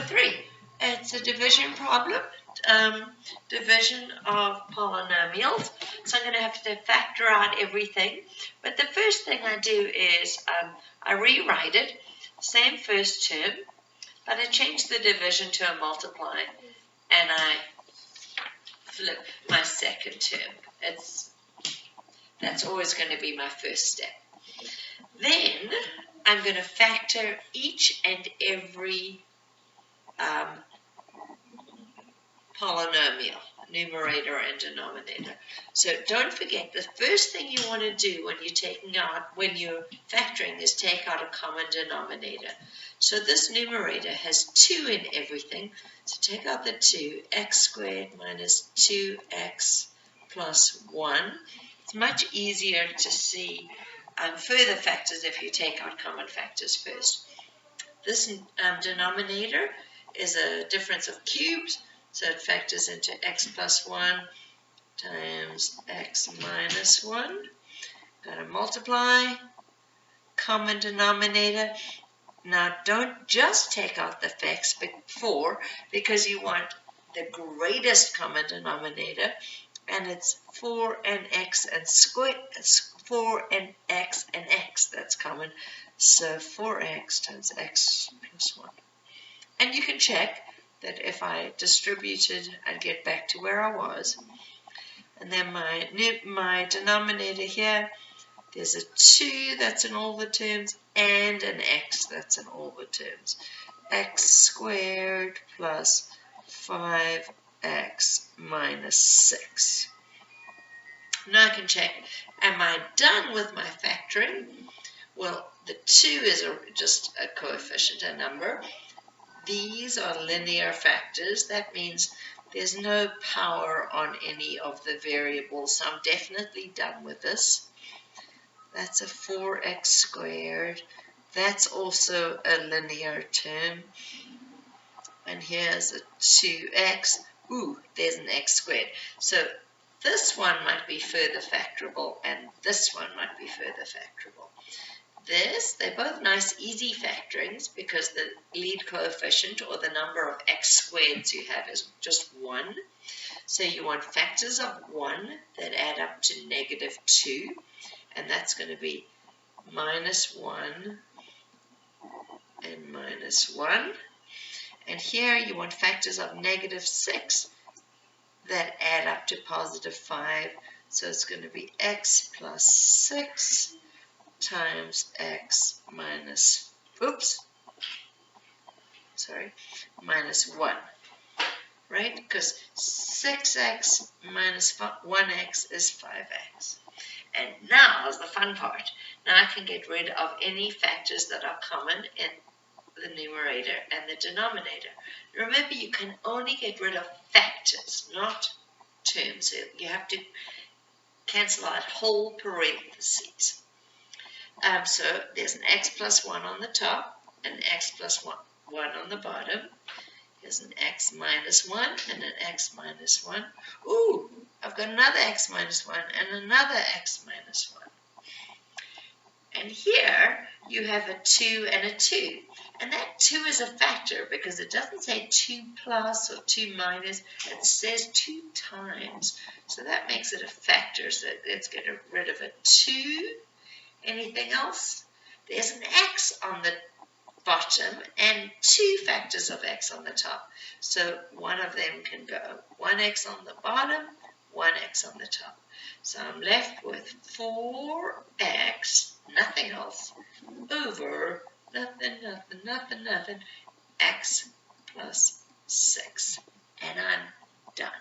3. It's a division problem, division of polynomials. So I'm going to have to factor out everything. But the first thing I do is I rewrite it, same first term, but I change the division to a multiply, and I flip my second term. That's always going to be my first step. Then I'm going to factor each and every polynomial, numerator and denominator. So don't forget, the first thing you want to do when you're factoring is take out a common denominator. So this numerator has 2 in everything. So take out the 2, x squared minus 2x plus 1. It's much easier to see further factors if you take out common factors first. This denominator is a difference of cubes, so it factors into x plus 1 times x minus 1. Got to multiply, common denominator. Now don't just take out the facts before, because you want the greatest common denominator, and it's 4 and x and square, 4 and x, that's common. So 4x times x plus 1. And you can check that if I distributed, I'd get back to where I was. And then my denominator here, there's a 2 that's in all the terms, and an x that's in all the terms. X squared plus 5x minus 6. Now I can check, am I done with my factoring? Well, the 2 is just a coefficient, a number. These are linear factors. That means there's no power on any of the variables. So I'm definitely done with this. That's a 4x squared. That's also a linear term. And here's a 2x. Ooh, there's an x squared. So this one might be further factorable, and this one might be further factorable. They're both nice, easy factorings because the lead coefficient, or the number of x squareds you have, is just 1. So you want factors of 1 that add up to negative 2, and that's going to be minus 1 and minus 1. And here you want factors of negative 6 that add up to positive 5. So it's going to be x plus 6 times x minus, minus 1, right? Because 6x minus 1x is 5x. And now is the fun part. Now I can get rid of any factors that are common in the numerator and the denominator. Remember, you can only get rid of factors, not terms. You have to cancel out whole parentheses. So there's an x plus 1 on the top, an x plus 1 on the bottom. Here's an x minus 1 and an x minus 1. Ooh, I've got another x minus 1 and another x minus 1. And here you have a 2 and a 2. And that 2 is a factor because it doesn't say 2 plus or 2 minus. It says 2 times. So that makes it a factor. So let's get rid of a 2. Anything else? There's an x on the bottom and 2 factors of x on the top. So one of them can go. 1x on the bottom, 1x on the top. So I'm left with 4x, nothing else, over nothing, x plus 6. And I'm done.